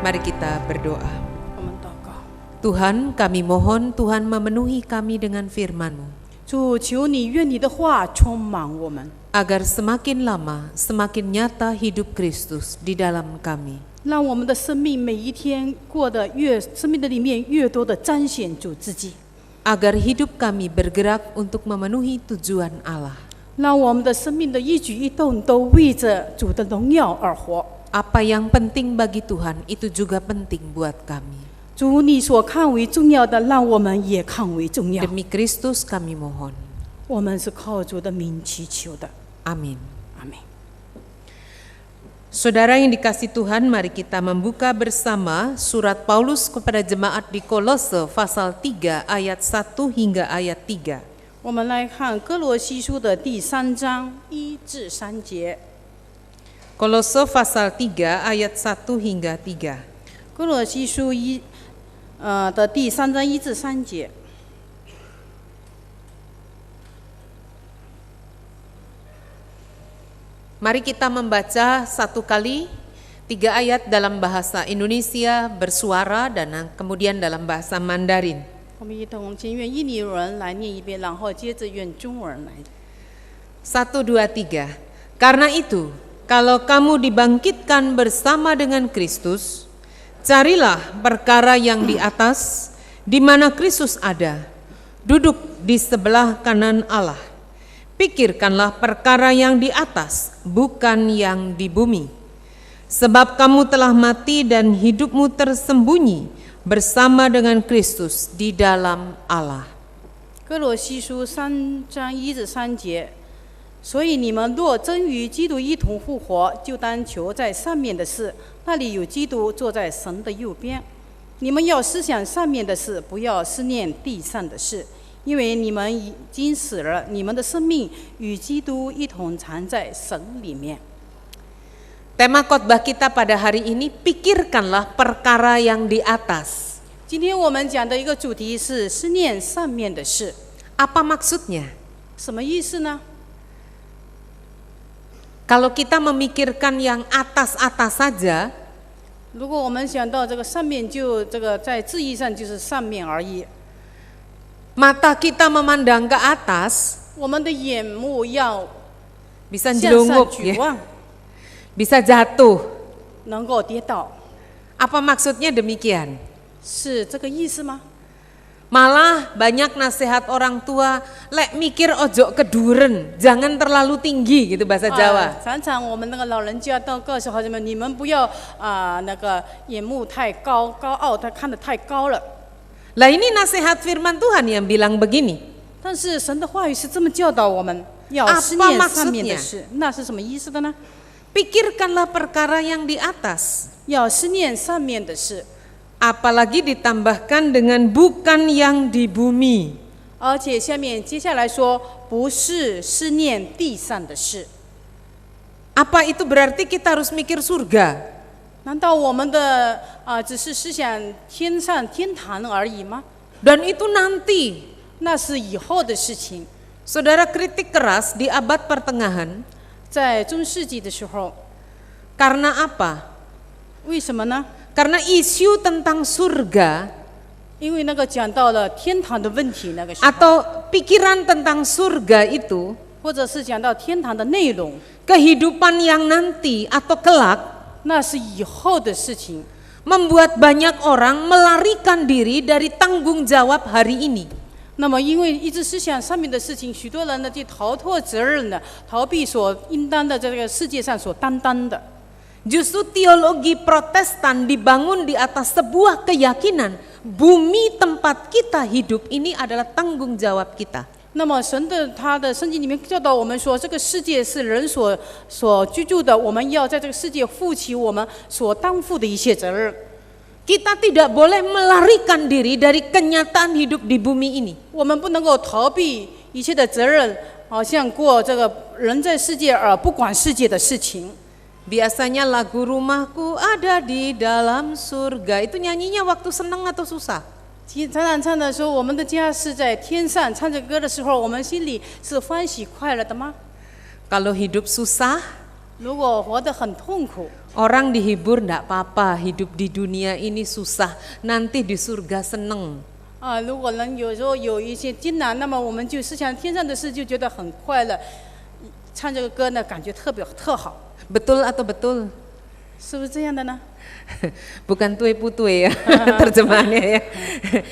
Mari kita berdoa. 我们祷告， Tuhan, kami mohon Tuhan memenuhi kami dengan firman-Mu, 主，求你愿你的话充满我们， agar semakin lama semakin nyata hidup Kristus di dalam kami. 让我们的生命每一天过得生命的里面越多的彰显主自己， Agar hidup kami bergerak untuk memenuhi tujuan Allah. 让我们的生命的一举一动都为着主的荣耀而活。 Apa yang penting bagi Tuhan itu juga penting buat kami. 主，你所看为重要的，让我们也看为重要。 Demi Kristus kami mohon. 我们是靠主的名祈求的， Amin. 阿门。 Saudara yang dikasih Tuhan, mari kita membuka bersama surat Paulus kepada jemaat di Kolose pasal 3 ayat 1 hingga ayat 3. 我们来看哥罗西书的第3章1至3节。 Kolose pasal 3 ayat 1 hingga 3. 哥罗西书的第3章1至3节。 Mari kita membaca satu kali 3 ayat dalam bahasa Indonesia bersuara dan kemudian dalam bahasa Mandarin. 我们一同先愿印尼文来念一遍，然后接着愿中文来。 1, 2, 3. Karena itu, kalau kamu dibangkitkan bersama dengan Kristus, carilah perkara yang di atas, di mana Kristus ada, duduk di sebelah kanan Allah. Pikirkanlah perkara yang di atas, bukan yang di bumi. Sebab kamu telah mati dan hidupmu tersembunyi bersama dengan Kristus di dalam Allah. 哥罗西书3章1至3节。 所以你们若真与基督一同复活，就当求在上面的事，那里有基督坐在神的右边。你们要思想上面的事，不要思念地上的事，因为你们已经死了，你们的生命与基督一同藏在神里面。 Tema khotbah kita pada hari ini, pikirkanlah perkara yang di atas. 今天我们讲的一个主题是思念上面的事， Apa maksudnya? 什么意思呢？ Kalau kita memikirkan yang atas-atas saja, 如果我们想到这个上面，就这个在字义上就是上面而已。 mata kita memandang ke atas, 我们的眼目要 bisa 向上 jelungkup 举 ya, 望， bisa jatuh. 能够跌倒， Apa maksudnya demikian? 是这个意思吗？ Malah banyak nasihat orang tua, lek mikir ojo keduren, jangan terlalu tinggi gitu bahasa Jawa. 常常我们那个老人家都告诉孩子们，你们不要那个眼目太高傲，他看得太高了。 Lah ini nasihat firman Tuhan yang bilang begini. 但是神的话语是这么教导我们，要思念上面的事，那是什么意思的呢？ Pikirkanlah perkara yang di atas. 要思念上面的事， Apalagi ditambahkan dengan bukan yang di bumi. 而且接下来说，不是思念地上的事。 Apa itu berarti kita harus mikir surga? 难道我们的只是思想天上天堂而已吗？ Dan itu nanti. 那是以后的事情。 Saudara, kritik keras di abad pertengahan. 在中世纪的时候， Karena apa? 为什么呢？ Karena isu tentang surga 因为那个讲到了天堂的问题，那个时候， atau pikiran tentang surga itu, 或者是讲到天堂的内容， kehidupan yang nanti atau kelak, 那是以后的事情， membuat banyak orang melarikan diri dari tanggung jawab hari ini. 那么因为一直思想上面的事情，许多人呢就逃脱责任的，逃避所应当的在这个世界上所担当的。 Justru teologi Protestan dibangun di atas sebuah keyakinan bumi tempat kita hidup ini adalah tanggung jawab kita. 那么神的他的圣经里面教导我们说，这个世界是人所居住的，我们要在这个世界负起我们所担负的一切责任。 Kita tidak boleh melarikan diri dari kenyataan hidup di bumi ini. 我们不能够逃避一切的责任，好像过这个人在世界而不管世界的事情。 Biasanya lagu rumahku ada di dalam surga. Itu nyanyinya waktu senang atau susah? 常常唱的说，我们的家是在天上。唱这歌的时候，我们心里是欢喜快乐的吗？ Kalau hidup susah, 如果活得很痛苦， Orang dihibur enggak apa-apa, hidup di dunia ini susah, nanti di surga seneng. 如果人有时候有一些艰难，那么我们就思想天上的事，就觉得很快乐。唱这个歌呢，感觉特好， Betul atau betul? 是不是这样的呢？ Bukan tue-putue ya terjemahannya ya.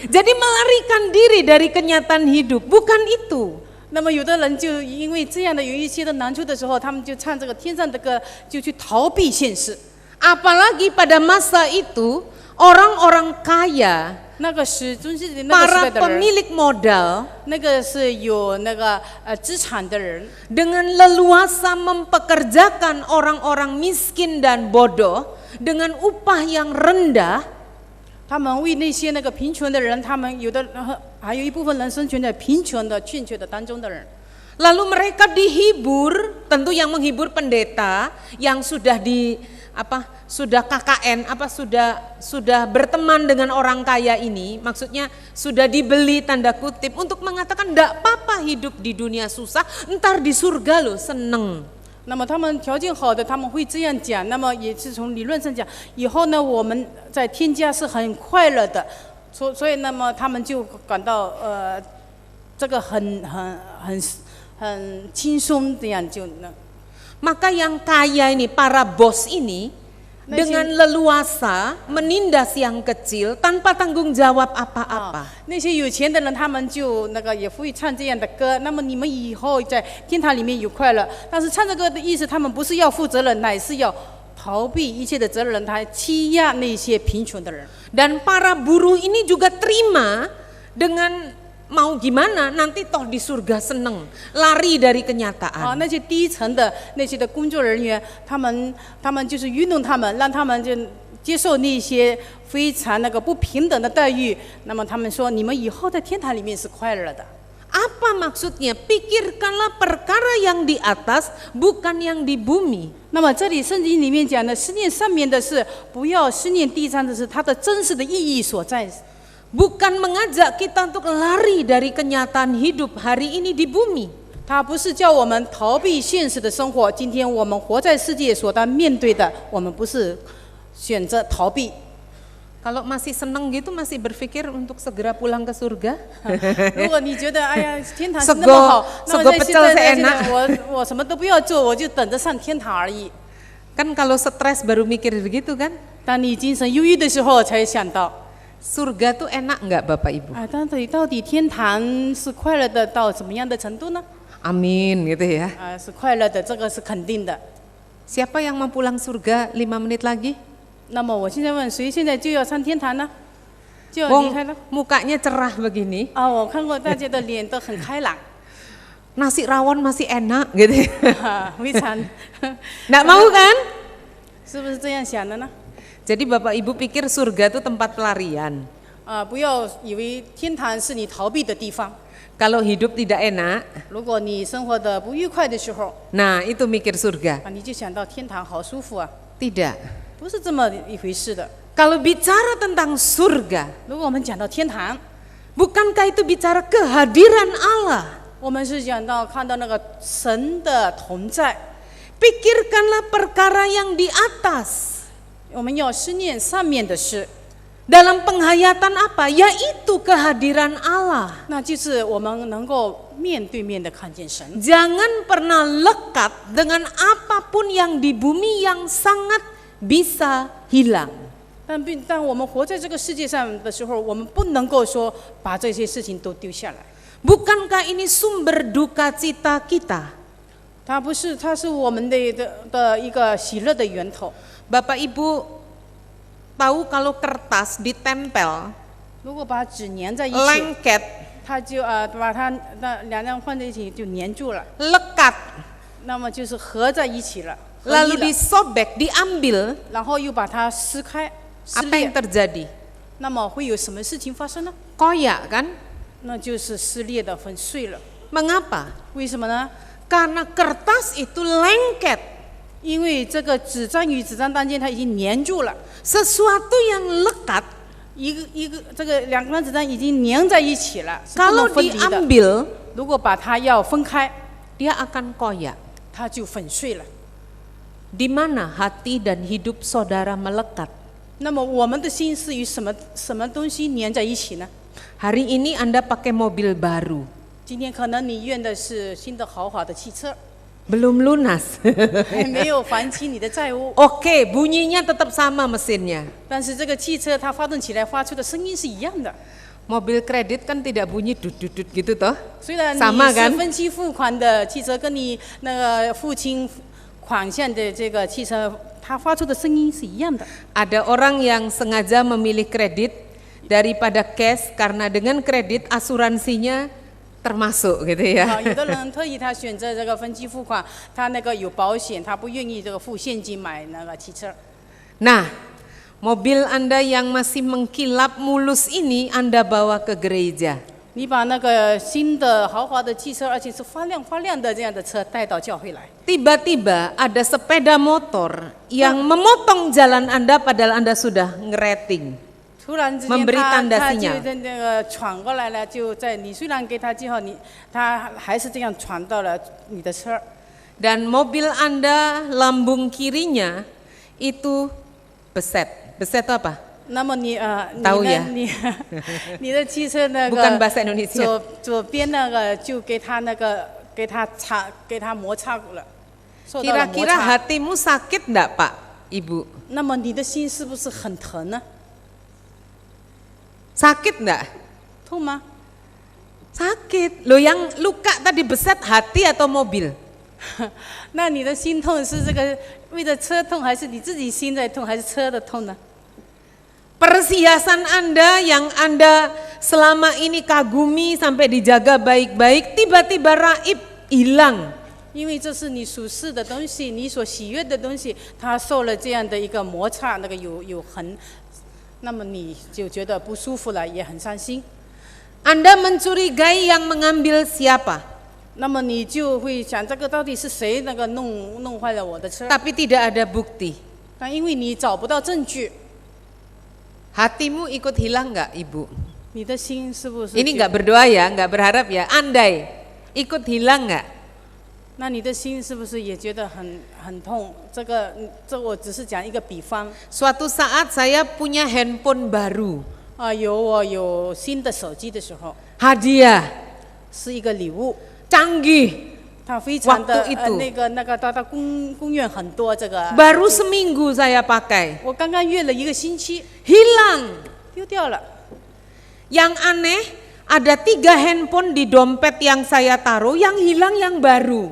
Jadi melarikan diri dari kenyataan hidup, bukan itu. 那么有的人就因为这样的有一些的难处的时候，他们就唱这个天上的歌，就去逃避现实。 Apalagi pada masa itu orang-orang kaya, 那个是中世纪那个时 para 代的人， pemilik modal 那个是有那个资产的人， dengan leluasa mempekerjakan orang-orang miskin dan bodoh dengan upah yang rendah. 他们为那些那个贫穷的人，他们有的还有一部分人生存在贫穷的、欠缺的当中的人。 Lalu mereka dihibur, tentu yang menghibur pendeta yang sudah sudah KKN, sudah berteman dengan orang kaya ini, maksudnya sudah dibeli tanda kutip untuk mengatakan enggak apa-apa hidup di dunia susah, ntar di surga loh seneng. 那么他们条件好的，他们会这样讲。那么也是从理论上讲，以后呢，我们在天家是很快乐的，所以那么他们就感到这个很轻松，这样就那。 Maka yang kaya ini, para bos ini dengan leluasa menindas yang kecil tanpa tanggung jawab apa-apa. 那些有钱的人，他们就那个也会唱这样的歌。那么你们以后在天堂里面有快乐，但是唱这个的意思，他们不是要负责任，乃是要逃避一切的责任，他欺压那些贫穷的人。 Dan para buruh ini juga terima dengan mau gimana, nanti toh di surga seneng, lari dari kenyataan. 那些低层的那些的工作人员，他们就是愚弄他们，让他们就接受那些非常那个不平等的待遇。那么他们说，你们以后在天堂里面是快乐的。 Apa maksudnya? Pikirkanlah perkara yang di atas, bukan yang di bumi. 那么这里圣经里面讲的，思念上面的事，不要思念地上的事，它的真实的意义所在。 Bukan mengajak kita untuk lari dari kenyataan hidup hari ini di bumi. 它不是叫我们逃避现实的生活。今天我们活在世界所当面对的，我们不是选择逃避。 Kalau masih senang gitu, masih berpikir untuk segera pulang ke surga. 如果你觉得哎呀天堂是那么好，那么现在我什么都不要做，我就等着上天堂而已。 Kan kalau stres baru mikir begitu kan? 当你精神忧郁的时候，才想到。 Surga tuh enak nggak Bapak Ibu? 到底天堂是快乐的到什么样的程度呢？ Amin gitu ya. 是快乐的，这个是肯定的。 Siapa yang mau pulang surga 5 menit lagi? 那么我现在问，谁现在就要上天堂呢？就要离开了？ Mukanya cerah begini. 我看过大家的脸都很开朗。 Nasi rawon masih enak gitu. 非常。Nggak mau kan? 是不是这样想的呢？ Jadi Bapak Ibu pikir surga itu tempat pelarian. 不要以为天堂是你逃避的地方。 Kalau hidup tidak enak, 如果你生活的不愉快的时候， nah itu mikir surga. 你就想到天堂好舒服啊。 Tidak. 不是这么一回事的。 Kalau bicara tentang surga, 如果我们讲到天堂， bukankah itu bicara kehadiran Allah? 我们是讲到看到那个神的同在。 Pikirkanlah perkara yang di atas. 我们要思念上面的事。 Dalam penghayatan apa? Yaitu kehadiran Allah. 那就是我们能够面对面的看见神。 Jangan pernah lekat dengan apapun yang di bumi yang sangat bisa hilang. 但我们活在这个世界上的时候，我们不能够说把这些事情都丢下来。 Bukankah ini sumber duka cita kita? 它不是，它是我们的一个喜乐的源头。 Bapak Ibu tahu kalau kertas ditempel, 如果把纸粘在一起， lengket, 它就把它两样放在一起就粘住了， lekat, 那么就是合在一起了，合一 lalu 了， disobek, diambil, 然后又把它撕开、撕 apa yang 裂， terjadi? 那么会有什么事情发生呢？ Koyak kan? 那就是撕裂的粉碎了。 Mengapa? 为什么呢？ Karena kertas itu lengket. 因为这个纸张与纸张当间它已经粘住了， Sesuatu yang lekat, 这个两张纸张已经粘在一起了，是不 kalau 能分离的。 diambil, 如果把它要分开， dia akan koyak. 它就粉碎了。di mana hati dan hidup saudara melekat. 那么我们的心是与什么东西连在一起呢？ Hari ini Anda pakai mobil baru, 今天可能你用的是新的豪华的汽车， belum lunas. 还没有还清你的债务， Oke, bunyinya tetap sama mesinnya. 但是这个汽车它发动起来发出的声音是一样的。 Mobil kredit kan tidak bunyi dut-dut-dut gitu toh. 虽然你 Sama 是 kan? 分期付款的汽车，跟你那个付清款项的这个汽车，它发出的声音是一样的。 Ada orang yang sengaja memilih kredit daripada cash karena dengan kredit asuransinya termasuk gitu 啊， ya. 有的人特意他选择这个分期付款，他那个有保险，他不愿意这个付现金买那个汽车。 Nah, mobil Anda yang masih mengkilap mulus ini Anda bawa ke gereja. 你把那个新的豪华的汽车，而且是发亮的这样的车带到教会来， Tiba-tiba ada sepeda motor yang memotong jalan Anda padahal Anda sudah ngerating. 突然之间 memberi 他 tanda 他就 sinyal 那个闯过来了，就在你虽然给他记号，他还是这样闯到了你的车。 Dan mobil Anda lambung kirinya itu beset. Beset itu apa? 那么你 tahu ya 你的汽车那 Bukan 个 bahasa Indonesia. 左边那个就给他摩擦了，受到了摩 Kira-kira 擦。 hatimu sakit enggak Pak, Ibu? 那么你的心是不是很疼呢？ Sakit enggak? 痛吗？ Sakit. Loh yang luka tadi beset hati atau mobil? 那你的心痛是这个为了车痛，还是你自己心在痛，还是车的痛呢？ Perhiasan Anda yang Anda selama ini kagumi sampai dijaga baik-baik tiba-tiba raib hilang. 因为这是你属世的东西，你所喜悦的东西，它受了这样的一个摩擦，那个有痕，那么你就觉得不舒服了，也很伤心。 Anda mencurigai yang mengambil siapa? 那么你就会想，这个到底是谁那个弄坏了我的车？ Tapi tidak ada bukti. 但因为你找不到证据， Hatimu ikut hilang nggak, Ibu? 你的心是不是？ Ini nggak berdoa ya, nggak berharap ya. Andai ikut hilang nggak? 那你的心是不是也觉得很痛？这我只是讲一个比方。 Suatu saat saya punya handphone baru, 啊，我有新的手机的时候， hadiah, 是一个礼物， canggih. 它非常的 Waktu itu 那个它公园很多这个。 Baru seminggu saya pakai, 我刚刚约了一个星期， hilang. 丢掉了。 Yang aneh, ada 3 handphone di dompet yang saya taruh, yang hilang yang baru.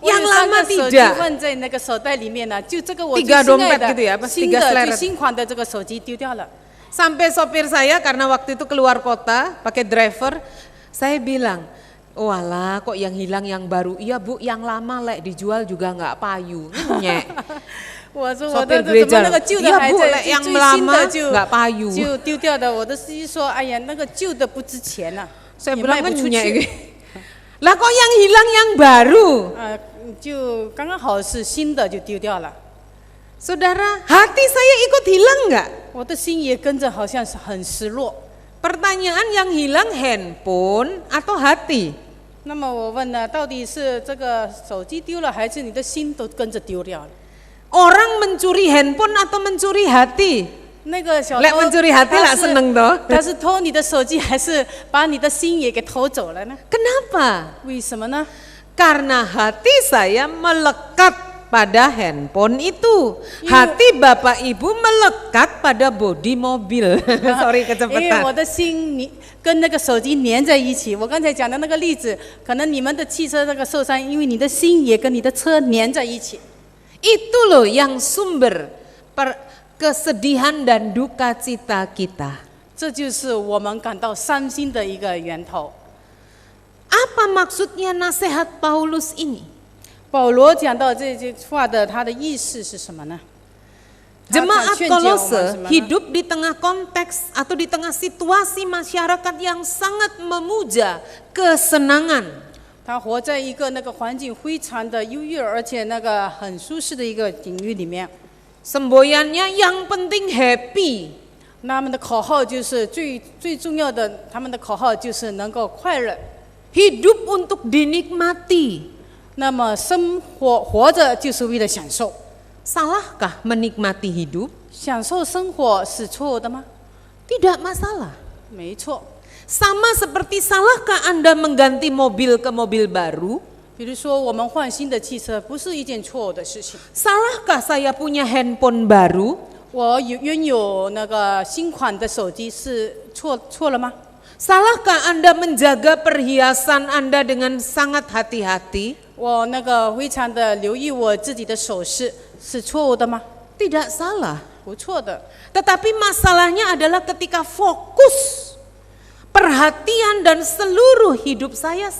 我有 Yang 3 lama 个手机 tidak. 放在那个手袋里面呢，就这个我最 Tiga 心爱 dompet gitu ya, 的 apa? 新 Tiga 的 seleret. 最新款的这个手机丢掉了。 Sampai sopir saya karena waktu itu keluar kota pakai driver, saya bilang, walah kok yang hilang yang baru, iya Bu yang lama lek dijual juga nggak payu, nyek. 我说我的 Sopir 怎么 gereja 那个旧的 iya 还 Bu 在， lek 最 yang 新 lama 的 nggak payu. 就丢掉的。我的司机说，哎呀，那个旧的不值钱呐、 Saya 也卖 bilang 不出 nyek. 去。 Lah kok yang hilang yang baru? 就刚刚好是新的就丢掉了， Saudara, hati saya ikut hilang nggak? 我的心也跟着好像是很失落。 Pertanyaan yang hilang handphone atau hati? 那么我问呢，到底是这个手机丢了，还是你的心都跟着丢掉了？ Orang mencuri handphone atau mencuri hati? 那个小 Lek 偷 mencuri hati lah seneng toh. 他是偷你的手机，还是把你的心也给偷走了呢？ Kenapa? 为什么呢？ Karena hati saya melekat pada handphone itu. Hati Bapak Ibu melekat pada bodi mobil. Sorry 因为 kecepatan. 我的心你跟那个手机连在一起。我刚才讲的那个例子，可能你们的汽车那个受伤，因为你的心也跟你的车连在一起。 Itu loh yang sumber kesedihan dan duka cita kita. 这就是我们感到伤心的一个源头。 Apa maksudnya nasihat Paulus ini? 保罗讲到这句话的，他的意思是什么呢？ Jemaat 劝诫我们什 Kolose 么呢？ hidup di tengah konteks atau di tengah situasi masyarakat yang sangat memuja kesenangan. 他活在一个那个环境非常的优越，而且那个很舒适的一个领域里面。 Semboyannya yang penting happy. 他们的口号就是最重要的，他们的口号就是能够快乐。 Hidup untuk dinikmati. 那么生活活着就是为了享受。Salahkah menikmati hidup? 享受生活是错误的吗？ Tidak masalah. 没错。 Sama seperti salahkah Anda mengganti mobil ke mobil baru? 比如说，我们换新的汽车不是一件错误的事情。 Salahkah saya punya handphone baru? 我拥有那个新款的手机是错了吗？ Salahkah Anda menjaga perhiasan Anda dengan sangat hati-hati? 我那个非常的留意我自己的首饰是错误的吗？ Tidak salah. 不错的。 Tetapi masalahnya adalah ketika fokus, perhatian dan seluruh hidup saya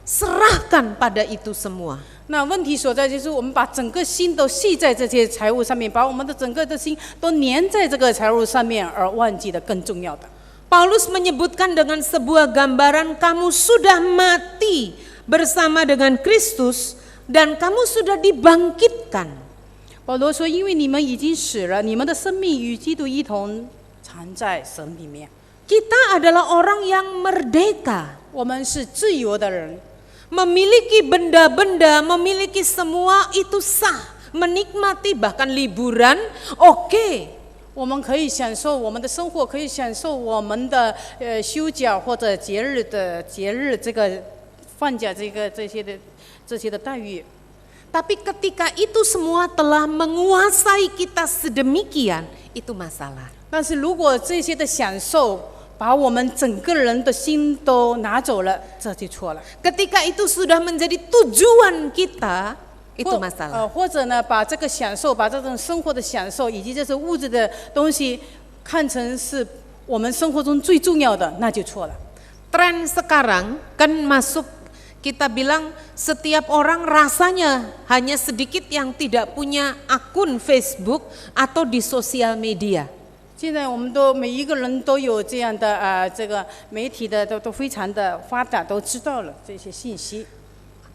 serahkan pada itu semua. 那问题所在就是我们把整个心都系在这些财务上面，把我们的整个的心都粘在这个财务上面，而忘记了更重要的。 Paulus menyebutkan dengan sebuah gambaran, kamu sudah mati bersama dengan Kristus dan kamu sudah dibangkitkan. 保罗说：“因为你们已经死了，你们的生命与基督一同藏在神里面。 Kita adalah orang yang merdeka, 我们是自由的人， memiliki benda-benda, memiliki semua itu sah, menikmati bahkan liburan, oke. 我们可以享受我们的生活，可以享受我们的休假或者节日这个放假这些的待遇。 Tapi ketika itu semua telah menguasai kita sedemikian, itu masalah. 但是如果这些的享受把我们整个人的心都拿走了，这就错了。 Ketika itu sudah menjadi tujuan kita, itu masalah. 或者呢，把这个享受，把这种生活的享受以及这些物质的东西看成是我们生活中最重要的，那就错了。 Tren sekarang kan masuk, kita bilang setiap orang rasanya hanya sedikit yang tidak punya akun Facebook atau di sosial media. 现在我们每一个人都有这样的这个媒体的都非常的发达，都知道了这些信息。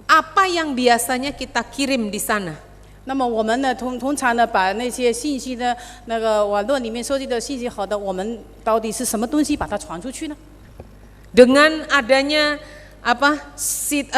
Apa yang biasanya kita kirim di sana? 那么我们呢，通常呢，把那些信息呢，那个网络里面收集的信息好的，我们到底是什么东西把它传出去呢？ Dengan adanya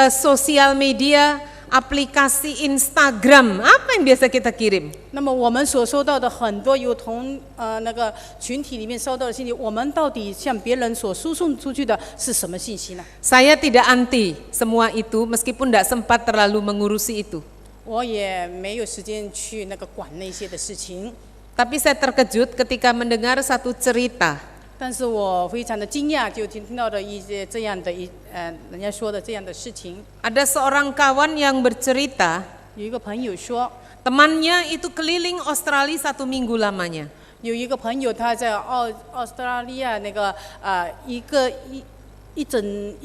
sosial media, aplikasi Instagram, apa yang biasa kita kirim? 那么我们所收到的很多有同那个群体里面收到的信息，我们到底向别人所输送出去的是什么信息呢？ Saya tidak anti semua itu, meskipun tidak sempat terlalu mengurusi itu. 我也没有时间去那个管那些的事情， Tapi saya terkejut ketika mendengar satu cerita. 但是我非常的惊讶，就听到的一些这样的人家说的这样的事情。 Ada seorang kawan yang bercerita, 有一个朋友说， temannya itu keliling Australia 1 minggu lamanya. 有一个朋友他在澳大利亚那个一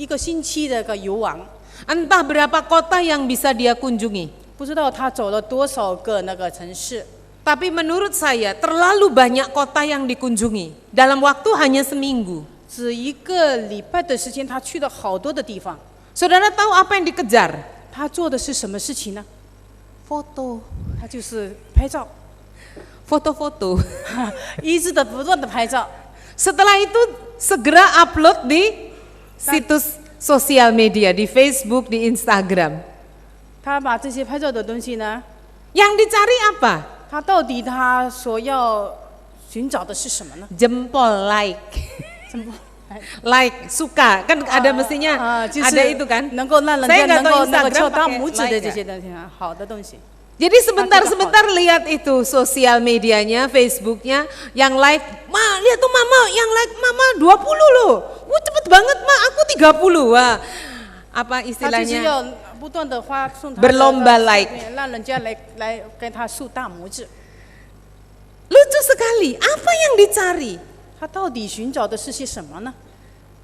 个星期的个游玩， Entah berapa kota yang bisa dia kunjungi. 不知道他走了多少个那个城市。 Tapi menurut saya terlalu banyak kota yang dikunjungi dalam waktu hanya seminggu. 只一个礼拜的时间，他去了好多的地方。 Saudara tahu apa yang dikejar? 他做的是什么事情呢？ Foto, 他就是拍照， foto-foto. 一直的不断的拍照。 Setelah itu segera upload di situs sosial media, di Facebook, di Instagram. 他把这些拍照的东西呢， Yang dicari apa? 他到底他所要寻找的是什么呢？ Jempol, like. 怎么？ Like, suka, kan ada mestinya 就是 ada itu kan. 能够让人 Saya 家 nggak 能 tahu 够那个 Instagram 敲大 pakai 拇指的 like 这 nggak? 些东西啊，好的东西。 Jadi sebentar-sebentar lihat itu sosial medianya, Facebooknya, yang like, lihat tuh mama, yang like mama 20 loh. Cepet banget ma, aku 30. Wah, apa 他就是 istilahnya? 要不断的发送他的 Berlomba like 让人家来跟他竖大拇指。 Lucu sekali, apa yang dicari? 他到底寻找的是些什么呢？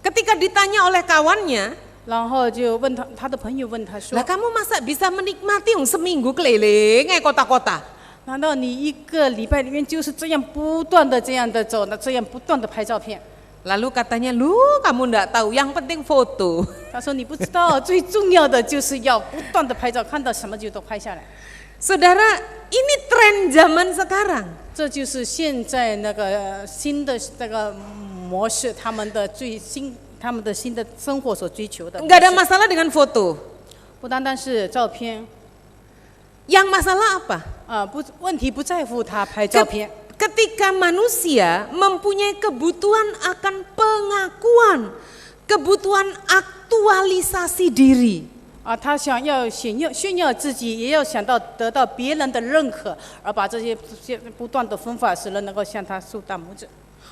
Ketika ditanya oleh kawannya, 然后就问他的朋友问他说 lah kamu masa bisa menikmati seminggu keliling kota-kota? 难道你一个礼拜里面就是这样不断的这样的走呢？这样不断的拍照片？ Lalu katanya, lu kamu ndak tahu, yang penting foto. 他说你不知道，最重要的就是要不断的拍照，看到什么就都拍下来。 Saudara, ini tren zaman sekarang. 这就是现在那个新的这个模式，他们的新的生活所追求的模式。 Enggak ada masalah dengan foto. 不单单是照片， Yang masalah apa? 问题不在乎他拍照片。 Ketika manusia mempunyai kebutuhan akan pengakuan, kebutuhan aktualisasi diri. 他想要炫耀自己，也要想到得到别人的认可，而把这些不断的方法，使人能够向他竖大拇指。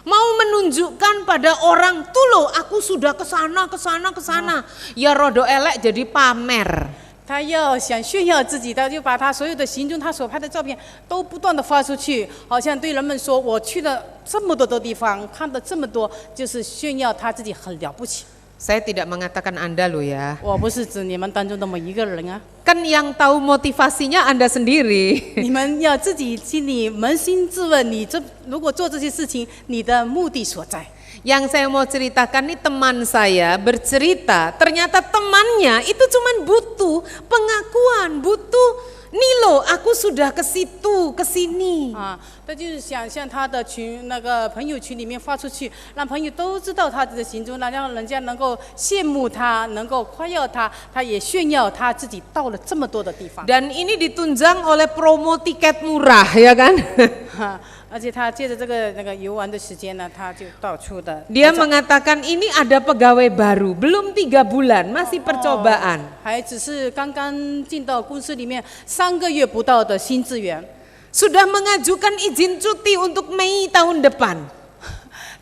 Mau menunjukkan pada orang tuh loh, aku sudah kesana. Ya rodo elek jadi pamer. 他要想炫耀自己，他就把他所有的行踪，他所拍的照片都不断的发出去，好像对人们说：“我去了这么多的地方，看了这么多，就是炫耀他自己很了不起。” Saya tidak mengatakan Anda loh ya. 我不是指你们当中的每一个人啊， Kan yang tahu motivasinya Anda sendiri. 你们要自己心里扪心自问，如果做这些事情，你的目的所在。 Yang saya mau ceritakan nih, teman saya bercerita, ternyata temannya itu cuman butuh pengakuan, butuh nih loh aku sudah ke situ, ke sini. 他就是想向他的朋友群里面发出去，让朋友都知道他的行踪，让人家能够羡慕他，能够夸耀他，他也炫耀他自己到了这么多的地方。 Dan ini ditunjang oleh promo tiket murah, ya kan? 而且他借着这个游玩的时间呢，他就到处的。 Dia mengatakan ini ada pegawai baru, belum 3 bulan, masih percobaan. 还只是刚刚进到公司里面3个月不到的新职员， Sudah mengajukan izin cuti untuk Mei tahun depan.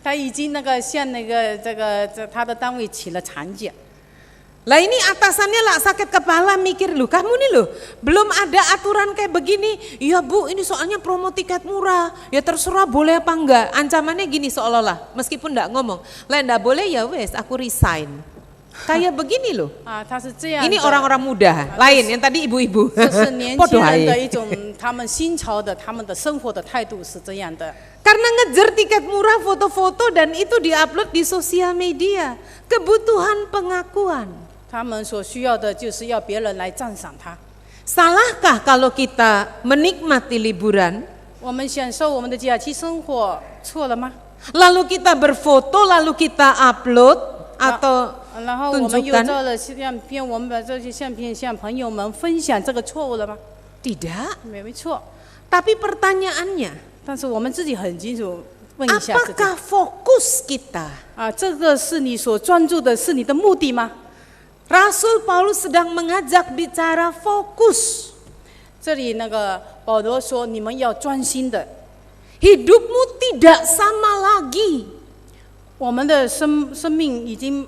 他已经向他的单位请了产假。 Lah ini atasannya lah sakit kepala mikir, loh kamu nih loh belum ada aturan kayak begini. Iya bu, ini soalnya promo tiket murah, ya terserah boleh apa enggak. Ancamannya gini seolah-olah, meskipun enggak ngomong, lah enggak boleh ya wes aku resign. Kayak begini loh. 他是这样的。 Ini orang-orang muda, lain yang tadi ibu-ibu. 这是年轻 Podo 人的 ae. 一种他们新潮的他们的生活的态度是这样的。 Karena ngejar tiket murah, foto-foto dan itu diupload di sosial media. Kebutuhan pengakuan. 他们所需要的就是要别人来赞赏他。 Salahkah kalau kita menikmati liburan? 我们享受我们的假期生活，错了吗？ Lalu kita berfoto, lalu kita upload atau 然后我们又 tunjukkan? 照了相片，我们把这些相片向朋友们分享，这个错误了吗？ Tidak. 没错。 Tapi pertanyaannya, 但是我们自己很清楚，问一下自己 apakah fokus kita? 这个是你所专注的，是你的目的吗？ Rasul Paulus sedang mengajak bicara fokus. 这里保罗说，你们要专心的。 Hidupmu tidak sama lagi. 我们的生命已经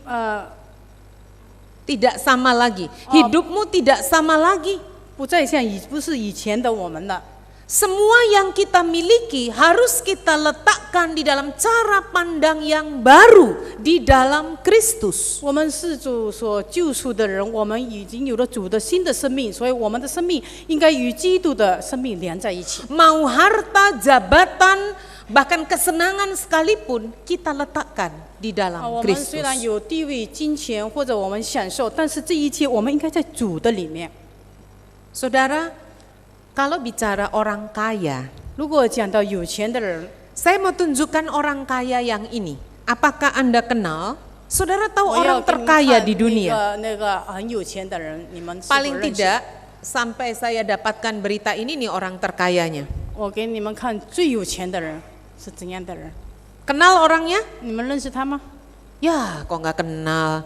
Tidak sama lagi. Hidupmu tidak sama lagi. 不是以前的我们了。 Semua yang kita miliki harus kita letakkan di dalam cara pandang yang baru di dalam Kristus. 我们是主所救赎的人，我们已经有了主的新的生命，所以我们的生命应该与基督的生命连在一起。 Mau harta, jabatan, bahkan kesenangan sekalipun kita letakkan di dalam 我们虽 Kristus. 然有地位、金钱或者我们享受，但是这一切我们应该在主的里面。 Saudara, kalau bicara orang kaya, 如果讲到有钱的人， saya mau tunjukkan orang kaya yang ini. Apakah Anda kenal? Saudara tahu 我要 orang 给你们 terkaya 看 di dunia? 那个很有钱的人，你们是否 Paling 认识？ tidak sampai saya dapatkan berita ini nih orang terkayanya. 我给你们看最有钱的人是怎样的人， Kenal orangnya? 你们认识他吗？ Ya, kok nggak kenal.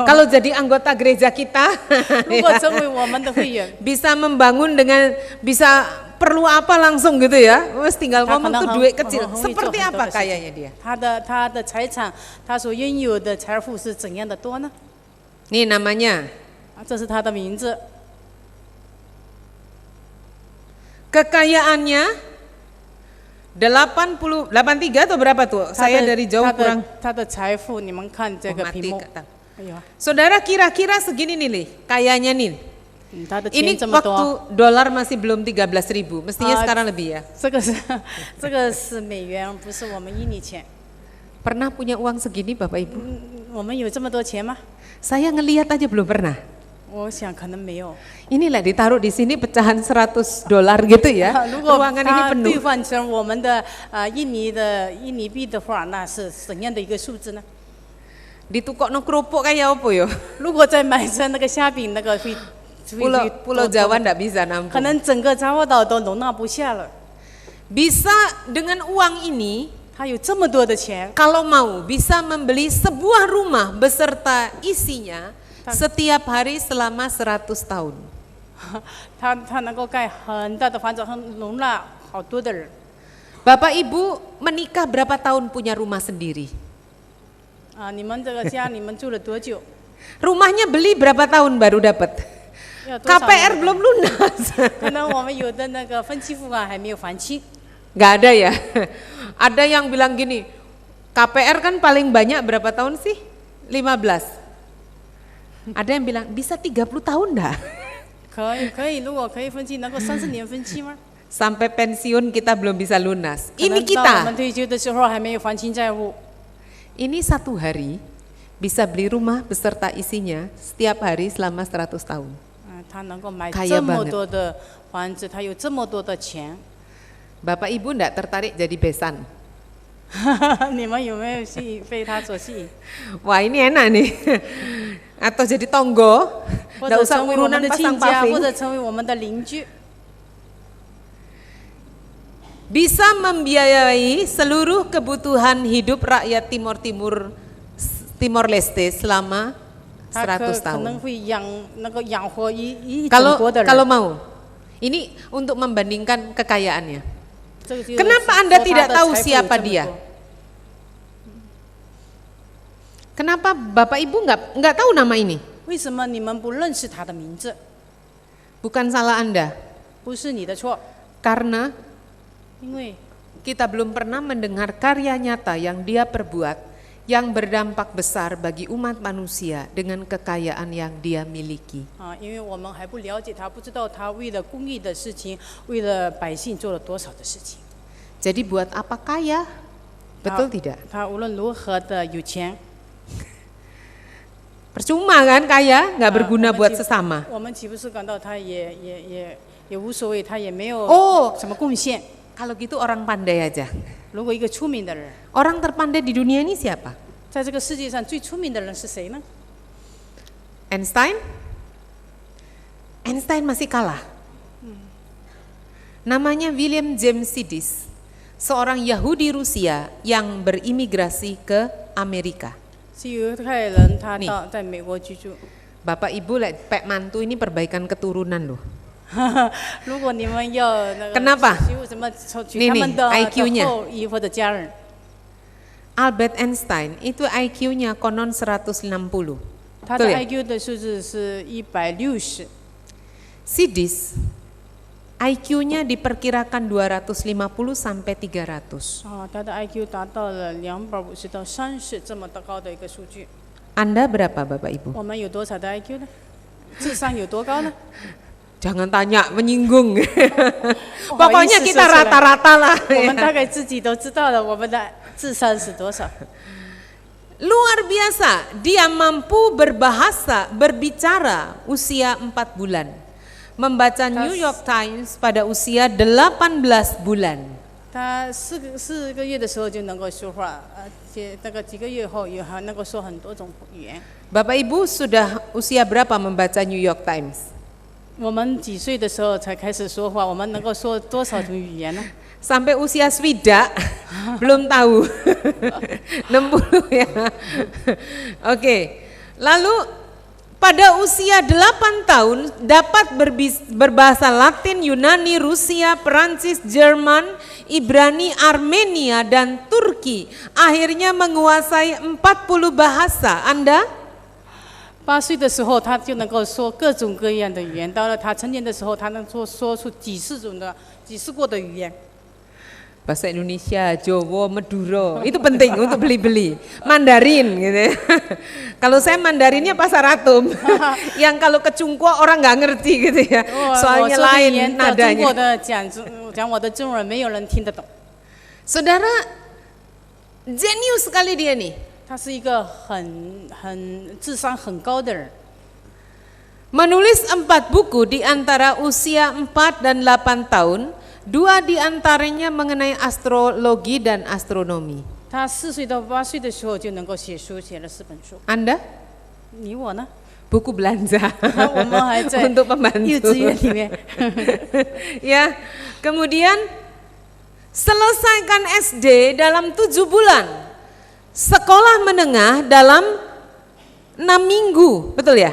Kalau jadi anggota gereja kita, 如果成为我们的会员， bisa membangun dengan bisa perlu apa langsung gitu ya. Wes tinggal 他可 ngomong 能 tuh 很 duit 很 kecil. 会做 Seperti 很多 apa 的事情 kayanya dia? 他的财产，他所拥有的财富是怎样的多呢？ Nih namanya. 这是他的名字。 Kekayaannya 83 atau berapa tuh? Saya dari jauh kurang. 他的财富，你们看这 Oh, 个 mati 屏幕， kata. 哎呦， Saudara kira-kira segini nih, kayanya nih. 他的 Ini 钱这么多。 waktu dolar masih belum 13.000, mestinya Ah, sekarang lebih ya. 这个是美元，不是我们印尼钱。 Pernah punya uang segini Bapak Ibu? 我们有这么多钱吗？ Saya ngelihat aja belum pernah. 我想可能没有。 Inilah ditaruh di sini pecahan 100 dolar gitu ya. 如果 Ruangan ini 它 penuh. 兑换成我们的印尼币的话，那是怎样的一个数字呢？ Ditukokno kerupuk kayak apa yo? 如果再买成那个虾饼，那个会 Pulau Jawa enggak bisa 可 nampung. 能整个爪哇岛都容纳不下了。 Bisa dengan uang ini, 他有这么多的钱， kalau mau bisa membeli sebuah rumah beserta isinya setiap hari selama 100 tahun. 他能够盖很大的房子，容纳好多的人。 Bapak Ibu menikah berapa tahun punya rumah sendiri? 啊，你们这个家你们住了多久？ Rumahnya beli berapa tahun baru dapat? 要多少 KPR 年 belum lunas. 可能我们有的那个分期付款还没有还清。 Nggak ada ya? Ada yang bilang gini, KPR kan paling banyak berapa tahun sih? 15. Ada yang bilang bisa 30 tahun dah. 可以，如果可以分期，能够30年分期吗？ Sampai pensiun kita belum bisa lunas. 可 Ini 能到我们 kita, 退休的时候还没有还清债务。 ini satu hari bisa beli rumah beserta isinya setiap hari selama 100 tahun. 他能够买 Kaya 这么 banget. 多的房子，他有这么多的钱。 Bapak Ibu enggak tertarik jadi besan? 你们有没有被他所吸引？ Wah ini enak nih. Atau jadi tonggo, 或 enggak 者 usah 成为我们 urunan 的 pasang 亲家，或 paving. 者成为我们的邻居， Bisa membiayai seluruh kebutuhan hidup rakyat Timor Leste selama 他 100可能 tahun. 会养活一整 Kalau 国的人。 kalau mau. Ini untuk membandingkan kekayaannya. 这个就是 Kenapa 说 Anda 他的 tidak tahu 财富有 siapa 这么 dia? 多 Kenapa Bapak Ibu nggak tahu nama ini? 为什么你们不认识他的名字？ Bukan salah Anda, 不是你的错， karena 因为 kita belum pernah mendengar karya nyata yang dia perbuat yang berdampak besar bagi umat manusia dengan kekayaan yang dia miliki. 因为我们还不了解他，不知道他为了公益的事情，为了百姓做了多少的事情。 Jadi buat apa kaya? Betul tidak? 他无论如何的有钱， Percuma kan kaya, nggak berguna 我们 buat 岂 sesama. 我们岂不是感到他也无所谓，他也没有哦什么贡献。 Kalau gitu orang pandai aja. 如果一个出名的人， Orang terpandai di dunia ini siapa? 在这个世界上最出名的人是谁呢？ Einstein? Einstein masih kalah. Namanya William James Sidis, seorang Yahudi Rusia yang berimigrasi ke Amerika. 是犹太人，他你在美国居住。 Bapak Ibu, Pak Mantu ini perbaikan keturunan loh. 如果你们要那个 Kenapa？ 什么取 Nih, 他们的 IQ-nya 后裔或者家人， Albert Einstein itu IQ-nya konon 160. 他的 Betul ya? IQ 的数字是160， Sidis IQ-nya diperkirakan 250 sampai 300. 他的 IQ 达到了250到30这么的高的一个数据。 Anda berapa Bapak Ibu? 我们有多少的 IQ 呢？智商有多高呢？ Jangan tanya, menyinggung. 不好意思 Pokoknya 说 kita 出来 rata-rata lah. 我们大概自己都知道了，我们的智商是多少。 Luar biasa, dia mampu berbicara usia 4 bulan. Membaca New York Times pada usia 18 bulan. 他四个月的时候就能够说话，那个几个月后也还能够说很多种语言。 Bapak Ibu sudah usia berapa membaca New York Times? 我们几岁的时候才开始说话？我们能够说多少种语言呢？ Sampai usia swida belum tahu. 60 ya. Oke. Lalu pada usia 8 tahun dapat berbahasa Latin, Yunani, Rusia, Perancis, Jerman, Ibrani, Armenia dan Turki. Akhirnya menguasai 40 bahasa. Anda? 8岁的时候，他就能够说各种各样的语言。到了他成年的时候，他能说出几十过的语言。 Bahasa Indonesia, Jawa, Madura, itu penting untuk beli-beli. Mandarin gitu ya. Kalau saya Mandarinnya pasar atom, yang kalau ke Cungkuo orang nggak ngerti gitu ya. 我 Soalnya 说的语 lain 言到中 nadanya. 国的讲我的中文，没有人听得懂。 Saudara, jenius sekali dia nih. 他是一个智商很高的人。 Menulis 4 buku di antara usia 4 dan 8 tahun, 2 di antaranya mengenai astrologi dan astronomi. 他4岁到8岁的时候就能够写书，写了4本书。 Anda? 你我呢？ buku belanja 我们还在 untuk 幼 pembantu. 稚园里面。 Ya, kemudian selesaikan SD dalam 7 bulan, sekolah menengah dalam 6 minggu, betul ya?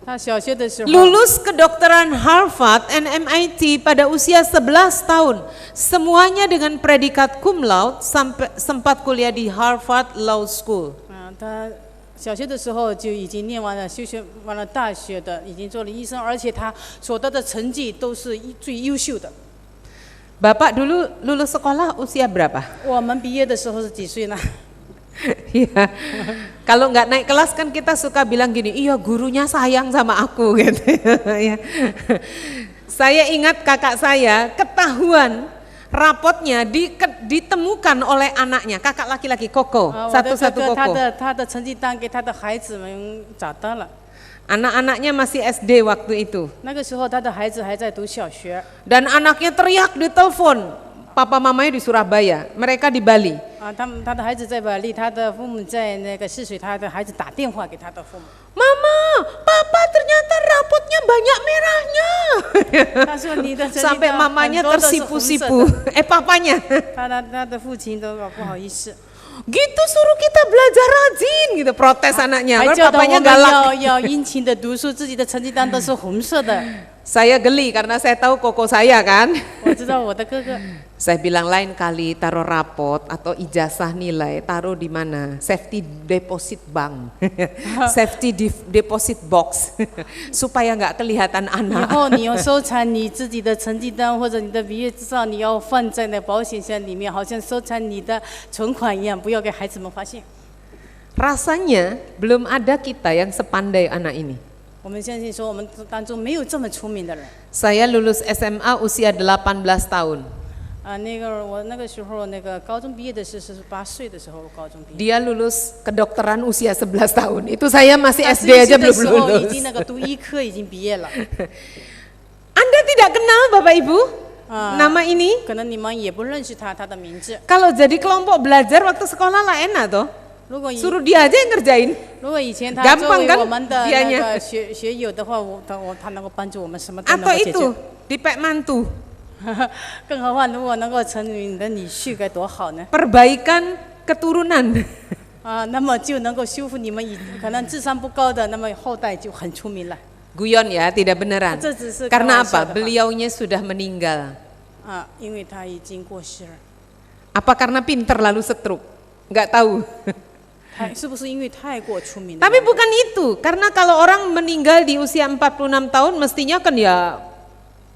他小学的时候， Lulus kedokteran Harvard and MIT pada usia 11 tahun, semuanya dengan predikat cum laude, sampai sempat kuliah di Harvard Law School. 他小学的时候就已经念完了修学完了大学的，已经做了医生，而且他所得的成绩都是最优秀的。 Bapak dulu lulus sekolah usia berapa? 我们毕业的时候是几岁呢？ Iya. Kalau nggak naik kelas kan kita suka bilang gini, iya gurunya sayang sama aku gitu. Ya. Saya ingat kakak saya ketahuan rapotnya ditemukan oleh anaknya, kakak laki-laki Koko, 我的哥 satu-satu 哥 Koko. 他的成绩单给他的孩子们找到了。 Anak-anaknya masih SD waktu itu. 那个时候他的孩子还在读小学， Dan anaknya teriak di telepon, papa mamanya di Surabaya, mereka di Bali. 他的孩子在巴黎，他的父母在那个泗水，他的孩子打电话给他的父母。 Mama, papa ternyata rapotnya banyak merahnya. 他说你的成绩 Sampai 单 mamanya 很多都是红色 tersipu-sipu. 的。 Papanya. 他的父亲都不好意思， Gitu suruh kita belajar rajin gitu, protes anaknya. 还 Karena 教导我 papanya 们 galak. 要殷勤的读书，自己的成绩单都是红色的。 Saya geli karena saya tahu koko saya kan. 我知道我的哥哥， Saya bilang lain kali taruh rapot atau ijazah nilai taruh di mana? Safety deposit bank, safety deposit box, supaya nggak kelihatan 以 anak. 后你要收藏你自己的成绩单或者你的毕业照，你要放在那保险箱里面，好像收藏你的存款一样，不要给孩子们发现。 Rasanya belum ada kita yang sepandai anak ini. 我们相信说，我们当中没有这么聪明的人。 Saya lulus SMA usia 18 tahun. 我那个时候高中毕业的是18岁的时候，高中毕业。 Dia lulus kedokteran usia 11 tahun. Itu saya masih 他 SD 11 aja 岁的 belum 时候已 lulus. 经读医科已经毕业了。 Anda tidak kenal Bapak Ibu nama ini? 可能你们也不认识他的名字。 Kalau jadi kelompok belajar waktu sekolah lah enak toh. 如果 Suruh dia aja yang ngerjain. 如果以前他 Gampang 作为 kan 我们的 dianya? 那个学友的话，他能够帮助我们什么都能 Atau 够解 itu 决。 dipek mantu. 更何况如果能够成为你的女婿，该多好呢？ Perbaikan keturunan. 那么就能够修复你们可能智商不高的，那么后代就很出名了。 Guyon ya, tidak beneran. 这只是 Karena 开玩笑 apa? 的话 Beliaunya sudah meninggal. 因为他已经过世了。 Apa karena pinter lalu stroke? Nggak tahu. 是不是因为太过出名了？ Tapi bukan itu, karena kalau orang meninggal di usia 46 tahun mestinya kan ya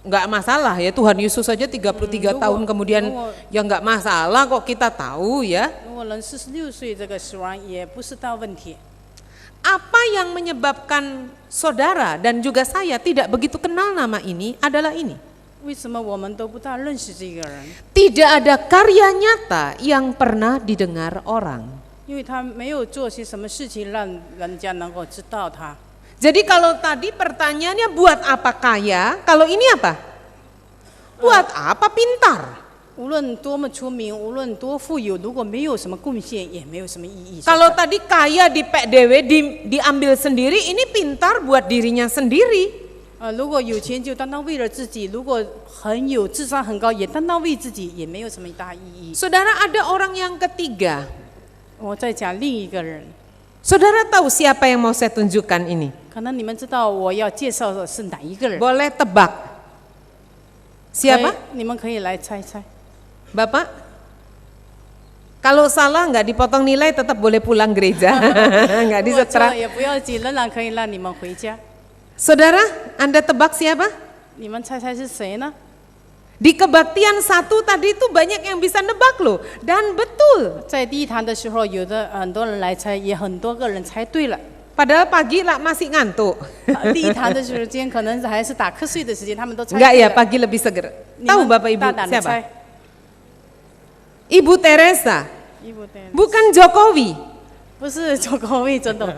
nggak masalah ya. Tuhan Yesus saja 33 tahun kemudian ya nggak masalah kok kita tahu ya. 如果人46岁这个死亡也不是大问题。 Apa yang menyebabkan saudara dan juga saya tidak begitu kenal nama ini adalah ini. 为什么我们都不大认识这个人？ Tidak ada karya nyata yang pernah didengar orang. 因为他没有做些什么事情让人家能够知道他。 Jadi kalau tadi pertanyaannya buat apa kaya, kalau ini apa? Buat apa pintar? 无论多么出名，无论多富有，如果没有什么贡献，也没有什么意义。 Kalau tadi kaya di PDW diambil sendiri, ini pintar buat dirinya sendiri. 如果有钱就单单为了自己，如果很有智商很高，也单单为自己，也没有什么大意义。 Saudara, ada orang yang ketiga. 我再讲另一个人， Saudara tahu siapa yang mau saya tunjukkan ini? 可能你们知道我要介绍的是哪一个人？ Boleh tebak. Siapa? 你们可以来猜猜。 Bapak? Kalau salah nggak dipotong nilai tetap boleh pulang gereja. Nggak 如果错 disetrap. 了也不要紧，仍然可以让你们回家。 Saudara, Anda tebak siapa? 你们猜猜是谁呢？ Di kebaktian 1 tadi itu banyak yang bisa nebak loh. Dan betul. 在第一堂的时候，有的很多人来猜，也很多个人猜对了。 Padahal pagi lah masih ngantuk. 第一堂的时间可能还是打瞌睡的时间，他们都猜 Enggak 对 ya, 了。 pagi lebih seger. 你 Tahu 们 Bapak Ibu 大胆的 siapa? 猜， Ibu Teresa, 一不对， bukan Jokowi. 不是周国卫总统。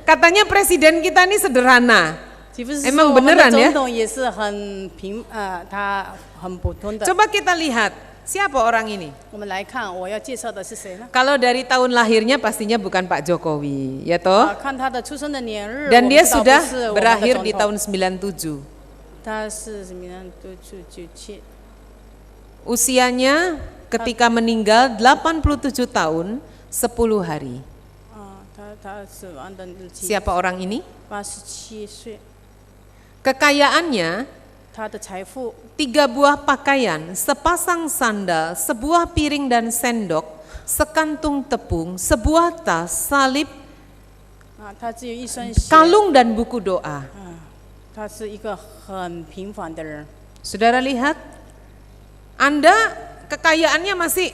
Katanya presiden kita ini sederhana. 岂不是 Emang 说我们的 beneran ya? 总统也是很他很普通的？ Coba kita lihat, Siapa orang ini? 我们来看，我要介绍的是谁呢？ Kalau dari tahun lahirnya pastinya bukan Pak Jokowi, ya toh? 看他的出生的年日， Dan 我们 dia 知道 sudah 不是我们的 berakhir 总 di 统 tahun 97. 他是什么样？97。 Usianya ketika meninggal 87 tahun 10 hari. 啊，他死亡的日期 Siapa orang ini? 87岁， Kekayaannya 他的财富 3 buah pakaian, sepasang sandal, sebuah piring dan sendok, sekantung tepung, sebuah tas, salib, 啊，他只有一双鞋， kalung dan buku doa. 他是一个很平凡的人。 Saudara lihat, Anda kekayaannya masih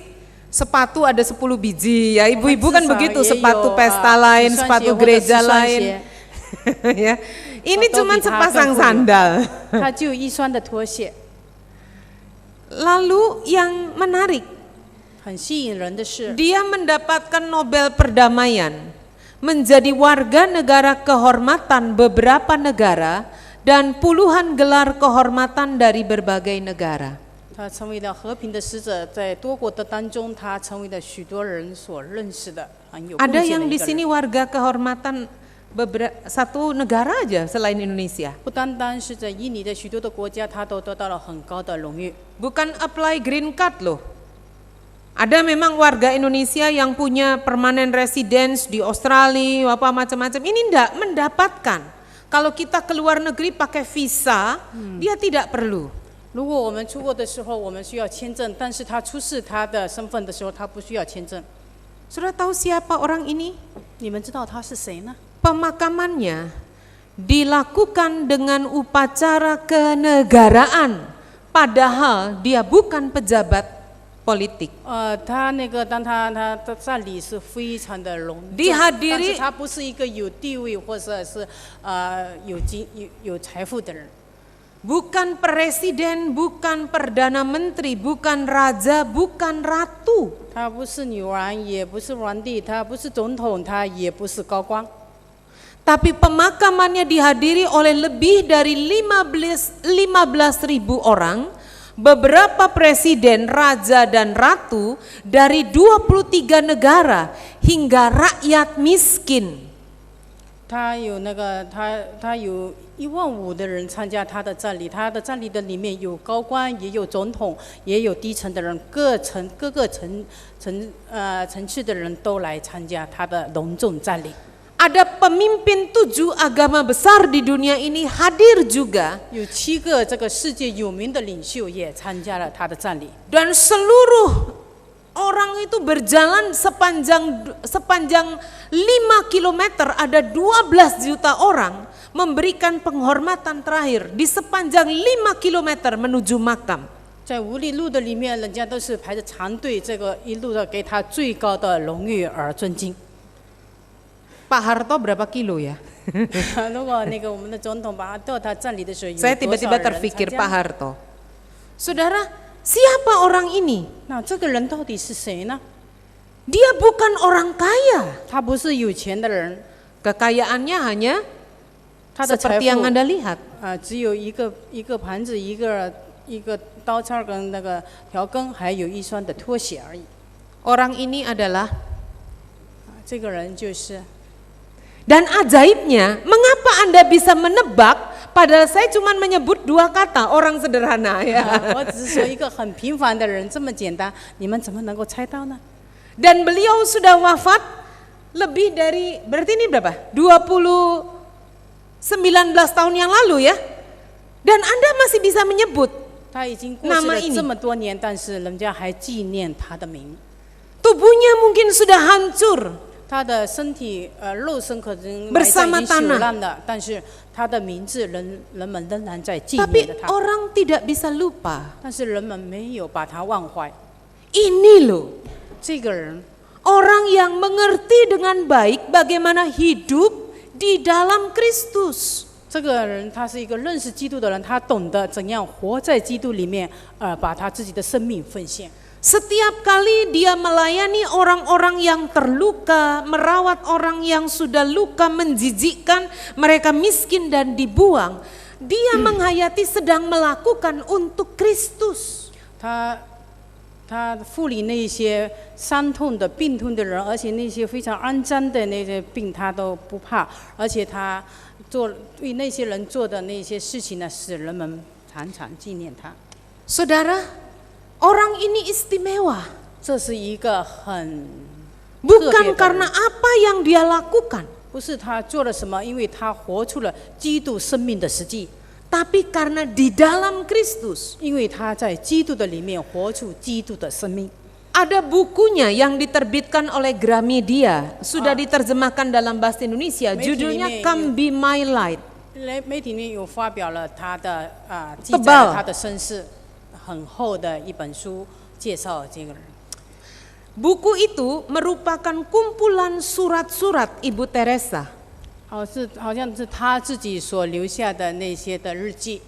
sepatu ada 10 biji ya, ibu-ibu kan begitu, sepatu pesta lain, sepatu gereja lain. Ya. Ini cuma sepasang sandal. 他就有一双的拖鞋。 Lalu yang menarik, 很吸引人的是， dia mendapatkan Nobel Perdamaian, menjadi warga negara kehormatan beberapa negara dan puluhan gelar kehormatan dari berbagai negara. 他成为了和平的使者，在多国的当中，他成为了许多人所认识的很有贡 Ada 献 yang 的 di 一个 sini 人。 warga kehormatan satu negara aja selain Indonesia. 不单单是在印尼的许多的国家，他都得到了很高的荣誉。 Bukan apply green card loh. Ada memang warga Indonesia yang punya permanent residence di Australia, apa macam-macam. Ini enggak mendapatkan. Kalau kita keluar negeri pakai visa, dia tidak perlu. 如果我们出国的时候，我们需要签证，但是他出示他的身份的时候，他不需要签证。 Sudah tahu siapa orang ini? 你们知道他是谁呢？ Pemakamannya dilakukan dengan upacara kenegaraan, padahal dia bukan pejabat politik. 他那个当他的葬礼是非常的隆重， Dihadiri 但是他不是一个有地位或者是有财富的人， Bukan presiden, bukan perdana menteri, bukan raja, bukan ratu. 他不是女王，也不是皇帝，他不是总统，他也不是高官。 Tapi pemakamannya dihadiri oleh lebih dari 15.000 orang, beberapa presiden, raja dan ratu dari 23 negara hingga rakyat miskin. 他有他有15000的人参加他的葬礼，他的葬礼的里面有高官，也有总统，也有低层的人，各个层次的人都来参加他的隆重葬礼。 Ada pemimpin 7 agama besar di dunia ini hadir juga. 有7个这个世界有名的领袖也参加了他的葬礼， Dan seluruh orang itu berjalan sepanjang 5 kilometer, ada 12 juta orang memberikan penghormatan terakhir di sepanjang 5 kilometer menuju makam. 在五里路的里面，人家都是排着长队，这个一路的给他最高的荣誉而尊敬。 Pak Harto berapa kilo ya? 如果那个我们的总统把他到他葬礼的时候，有 Saya 多少 tiba-tiba 人 terpikir 参 Pak 加？ Harto. Saudara, siapa orang ini? 那这个人到底是谁呢？ Dia bukan orang kaya. 他不是有钱的人， Kekayaannya hanya 他的财 seperti yang 富 Anda lihat. 只有一个盘子，一个刀叉跟那个条羹，还有一双的拖鞋而已。 Orang ini adalah, 这个人就是， dan ajaibnya, mengapa Anda bisa menebak padahal saya cuma menyebut 2 kata, orang sederhana ya. 我只是说一个很平凡的人，这么简单，你们怎么能够猜到呢？ Dan beliau sudah wafat lebih dari, berarti ini berapa? 19 tahun yang lalu ya. Dan Anda masih bisa menyebut 他已经过世 nama 了 ini. 这么多年，但是人家还纪念他的名。 Tubuhnya mungkin sudah hancur. 他的身体肉身可能 Bersama 已经朽 tanah. 烂了，但是他的名字人们仍然在纪 Tapi 念着他， orang tidak bisa lupa. 但是人们没有把他忘怀。 Ini loh, 这个人 orang yang mengerti dengan baik bagaimana hidup di dalam Kristus. 这个人他是一个认识基督的人，他懂得怎样活在基督里面，把他自己的生命奉献。 Setiap kali dia melayani orang-orang yang terluka, merawat orang yang sudah luka menjijikkan, mereka miskin dan dibuang, dia menghayati sedang melakukan untuk Kristus. 他他护理那些伤痛的、病痛的人，而且那些非常肮脏的那些病他都不怕，而且他为那些人做的那些事情呢，使人们常常纪念他。Saudara, orang ini istimewa. 这是一个很 Bukan karena apa yang dia lakukan, 不是他做了什么，因为他活出了基督生命的实际， tapi karena di dalam Kristus. 因为他在基督的里面活出基督的生命。 Ada bukunya yang diterbitkan oleh Gramedia, sudah diterjemahkan dalam bahasa Indonesia, judulnya Come Be My Light. 媒体里面有发表了他的记载了他的身世，很厚的一本书介绍这个人。 Buku itu merupakan kumpulan surat-surat Ibu Teresa. 好像是他自己所留下的那些的日记，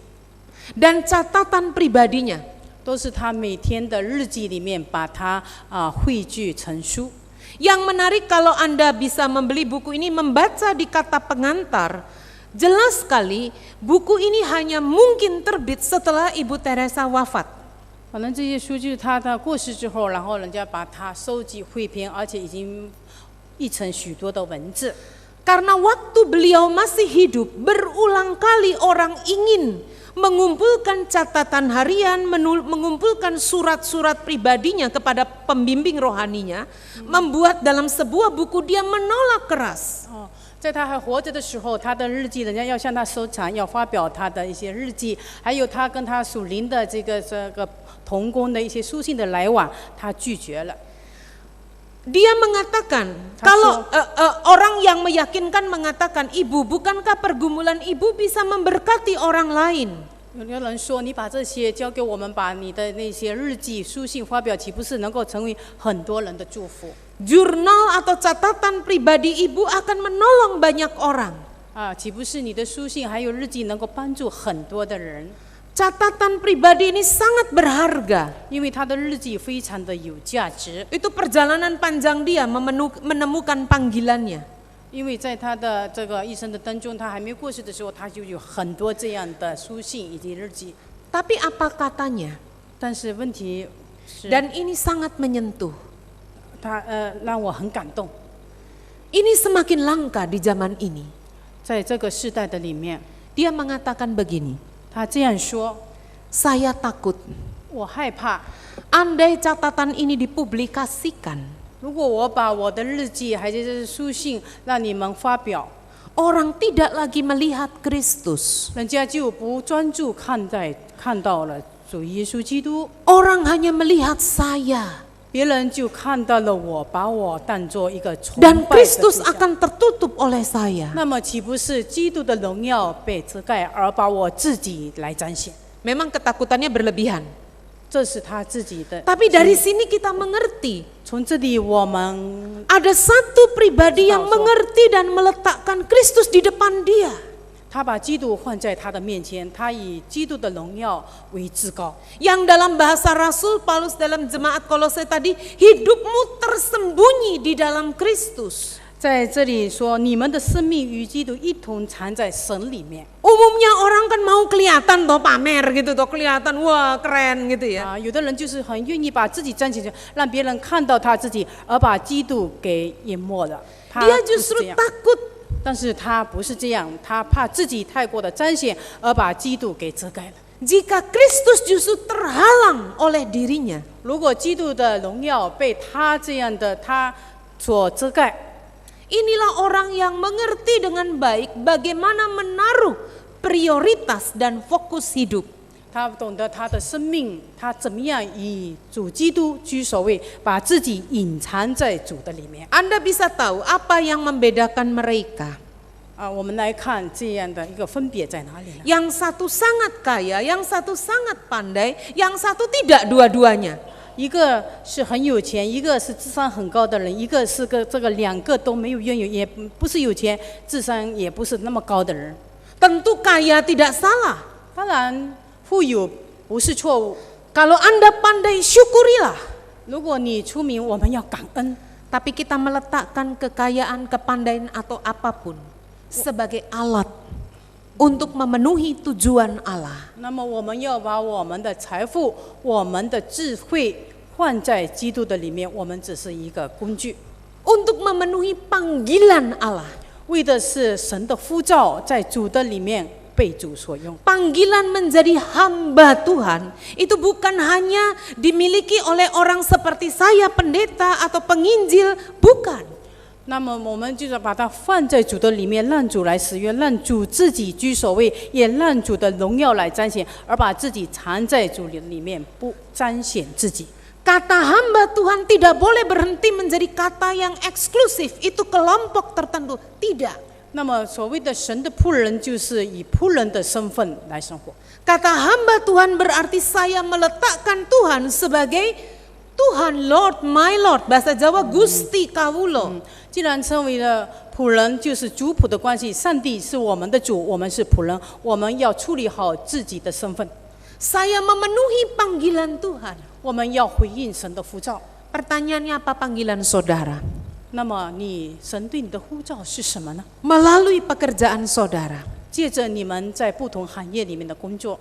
Dan catatan pribadinya. 都是他每天的日记里面把它汇聚成书。 Yang menarik kalau Anda bisa membeli buku ini, membaca di kata pengantar, jelas sekali buku ini hanya mungkin terbit setelah Ibu Teresa wafat. 反正这些书就是他过世之后，然后人家把它收集汇编，而且已经译成许多的文字。 Karena waktu beliau masih hidup, berulang kali orang ingin mengumpulkan catatan harian, mengumpulkan surat-surat pribadinya kepada pembimbing rohaninya, membuat dalam sebuah buku. Dia menolak keras. 在他还活着的时候，他的日记人家要向他收藏，要发表他的一些日记，还有他跟他属灵的这个同工的一些书信的来往，他拒绝了。 Dia mengatakan, kalau orang yang meyakinkan mengatakan, Ibu, bukankah pergumulan Ibu bisa memberkati orang lain? 有人说，你把这些交给我们，把你的那些日记、书信发表，岂不是能够成为很多人的祝福？ Jurnal atau catatan pribadi Ibu akan menolong banyak orang. 岂不是你的书信还有日记能够帮助很多的人？ Catatan pribadi ini sangat berharga. 因为他的日记非常的有价值。 Itu perjalanan panjang dia menemukan panggilannya. 因为在他的这个一生的当中，他还没过世的时候，他就有很多这样的书信以及日记。 Tapi apa katanya? 但是问题是， Dan ini sangat menyentuh. 他让我很感动。 Ini semakin langka di zaman ini. 在这个时代的里面， Dia mengatakan begini, 他这样说： saya takut 我害怕， andai catatan ini dipublikasikan, 如果我把我的日记还有这些书信让你们发表， orang tidak lagi melihat Kristus. 人家就不专注看到了主耶稣基督， Orang hanya melihat saya. 别人就看到了我，把我当作一个崇 Dan 拜的对 Kristus 象。 akan tertutup oleh saya. 那么岂不是基督的荣耀被遮盖，而把我自己来彰显？ Memang ketakutannya berlebihan. 这是他自己的。 Tapi dari sini kita mengerti, 从这里我们 ada satu pribadi yang mengerti dan meletakkan Kristus di depan dia. 他把基督放在他的面前，他以基督的荣耀为至高。 Yang dalam bahasa Rasul Paulus dalam jemaat Kolose tadi, hidupmu tersembunyi di dalam Kristus. 在这里说，你们的生命与基督一同藏在神里面。 Umumnya orang kan mau kelihatan toh, pamer gitu toh, kelihatan wah keren gitu ya. 有的人就是很愿意把自己彰显出来，让别人看到他自己，而把基督给淹没了。他 Dia 不是 justru 这样， takut. 但是他不是这样，他怕自己太过的彰显，而把基督给遮盖了。 Jika Kristus justru terhalang oleh dirinya, 如果基督的荣耀被他这样的他所遮盖， inilah orang yang mengerti dengan baik bagaimana menaruh prioritas dan fokus hidup. 他懂得他的生命，他怎么样以主基督居首位，把自己隐藏在主的里面。 Anda bisa tahu apa yang membedakan mereka. 我们来看这样的一个分别在哪里呢？ Yang satu sangat kaya, yang satu sangat pandai, yang satu tidak dua-duanya. 一个是很有钱，一个是智商很高的人，一个是这个两个都没有拥有，也不是有钱，智商也不是那么高的人。 Tentu kaya tidak salah. 当然，富有不是错误。 Kalau Anda pandai, syukurilah. 如果你出名，我们要感恩。 Tapi kita meletakkan kekayaan, kepandaian atau apapun sebagai alat untuk memenuhi tujuan Allah. 那么我们要把我们的财富、我们的智慧换在基督的里面，我们只是一个工具， untuk memenuhi panggilan Allah. 为的是神的呼召，在主的里面被主所用。 Panggilan menjadi hamba Tuhan itu bukan hanya dimiliki oleh orang seperti saya, pendeta atau penginjil, bukan. 那么我们就是把它放在主的里面，让主来使用，让主自己居首位，也让主的荣耀来彰显，而把自己藏在主里面，不彰显自己。 Kata hamba Tuhan tidak boleh berhenti menjadi kata yang eksklusif, itu kelompok tertentu. Tidak. 那么所谓的神的仆人，就是以仆人的身份来生活。 Kata hamba Tuhan berarti saya meletakkan Tuhan sebagai Tuhan, Lord, my Lord. Bahasa Jawa Gusti Kawulo. 既然称为了仆人，就是主仆的关系。上帝是我们的主，我们是仆人，我们要处理好自己的身份。 Saya memenuhi panggilan Tuhan. 我们要回应神的呼召。 Pertanyaannya apa panggilan saudara? 那么神对你的呼召是什么呢？ Melalui pekerjaan saudara. 借着你们在不同行业里面的工作，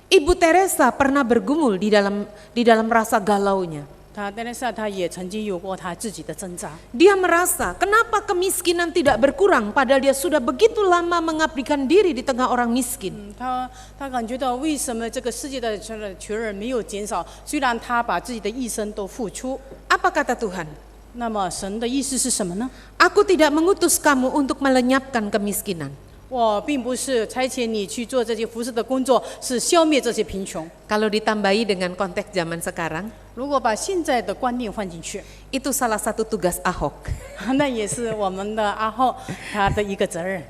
Ibu Teresa pernah bergumul di dalam rasa galaunya. 他也曾经有过他自己的挣扎。 Dia merasa kenapa kemiskinan tidak berkurang padahal dia sudah begitu lama mengabdikan diri di tengah orang miskin. 他感觉到为什么这个世界的穷人没有减少，虽然他把自己的一生都付出。 Apa kata Tuhan? 那么神的意思是什么呢？ Aku tidak mengutus kamu untuk melenyapkan kemiskinan. 我并不是差遣你去做这些服侍的工作，是消灭这些贫穷。 Kalau ditambahi dengan konteks zaman sekarang, 如果把现在的观念放进去， itu salah satu tugas Ahok. 那也是我们的阿浩他的一个责任，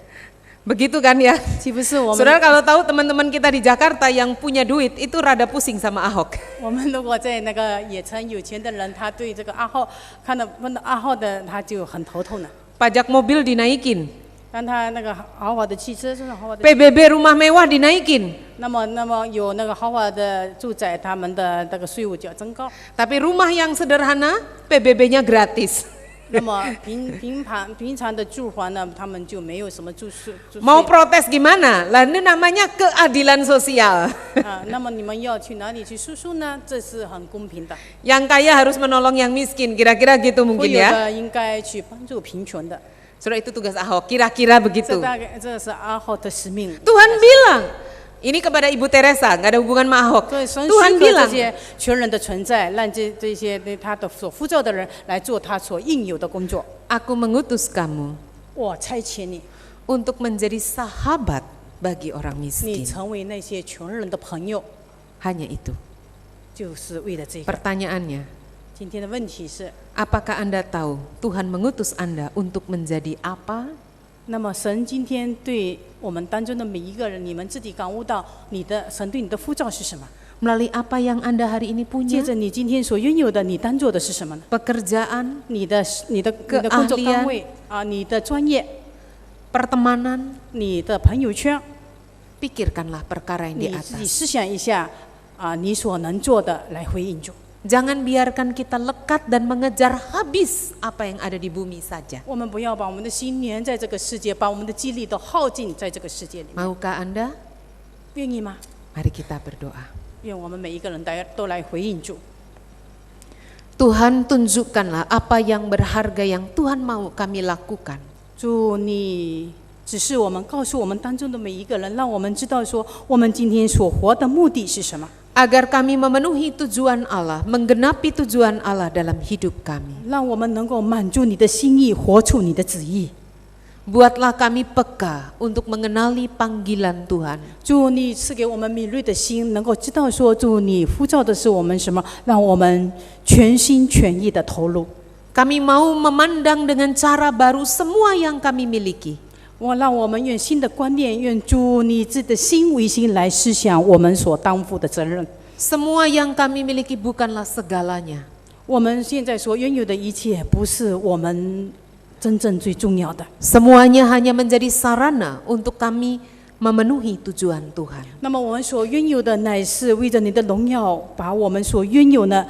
Begitu kan ya? 岂不是我们？ Saudara kalau tahu teman-teman kita di Jakarta yang punya duit itu rada pusing sama Ahok. 我们如果在那个也曾有钱的人，他对这个阿浩看到问到阿浩的，他就很头痛了。 Pajak mobil dinaikin, 当他那个豪华的汽车，这种豪华的， PBB rumah mewah dinaikin. 那么有那个豪华的住宅，他们的那个税务就要增高。 Tapi rumah yang sederhana, PBB-nya gratis. 那么平常的住房呢，他们就没有什么住税。 Mau protes gimana? Lah ini namanya keadilan sosial. 那么你们要去哪里去诉讼呢？这是很公平的。 Yang kaya harus menolong yang miskin, kira-kira gitu 会 mungkin 有 ya. 的应该去帮助贫穷的， Saudara itu tugas Ahok, kira-kira 这 begitu. 大概这是阿浩的使命。 Tuhan bilang, ini kepada Ibu Teresa, nggak ada hubungan sama Ahok. 所以神 Tuhan 许可这 bilang, 些穷人的存在，让这些对他的所呼召的人来做他所应有的工作。 aku mengutus kamu 我差遣你， untuk menjadi sahabat bagi orang 你 miskin. 成为那些穷人的朋友， Hanya itu. 就是为了这个。 Pertanyaannya, 今天的问题是， apakah Anda tahu Tuhan mengutus Anda untuk menjadi apa? 那么神今天对我们当中的每一个人，你们自己感悟到神对你的呼召是什么？ Melalui apa yang Anda hari ini 借 punya? 着你今天所拥有的，你当做的是什么呢？ Pekerjaan, 你的工作岗位啊，你的专业， pertemanan, 你的朋友圈， pikirkanlah perkara yang di 你自己 atas. 思想一下啊，你所能做的来回应主。 Jangan biarkan kita lekat dan mengejar habis apa yang ada di bumi saja. 我们不要把我们的心粘在这个世界，把我们的精力都耗尽在这个世界里面。 Maukah Anda? 愿意吗？ Mari kita berdoa. 愿我们每一个人大家都来回应主。 Tuhan, tunjukkanlah apa yang berharga yang Tuhan mau kami lakukan. 主，你只是我们告诉我们当中的每一个人，让我们知道说，我们今天所活的目的是什么， Agar kami memenuhi tujuan Allah, menggenapi tujuan Allah dalam hidup kami. 让我们能够满足你的心意，活出你的旨意。 Buatlah kami peka untuk mengenali panggilan Tuhan. 主，你赐给我们敏锐的心，能够知道说，主，你呼召的是我们什么，让我们全心全意的投入。 Kami mau memandang dengan cara baru semua yang kami miliki. 让我们用新的观念，愿主你自己的心为心来思想我们所担负的责任。 Semua yang kami miliki bukanlah segalanya. 我们现在所拥有的一切，不是我们真正最重要的。 Semuanya hanya menjadi sarana untuk kami memenuhi tujuan Tuhan. 那么我们所拥有的，乃是为着你的荣耀，把我们所拥有的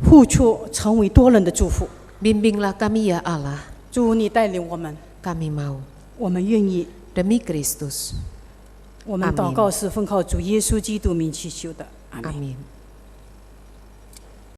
付出，成为多人的祝福。 Bimbinglah kami ya Allah. 主，你带领我们， Kami mau 我们愿意。 demi Kristus. 我们祷告是奉靠主耶稣基督名祈求的，阿门。 Amin.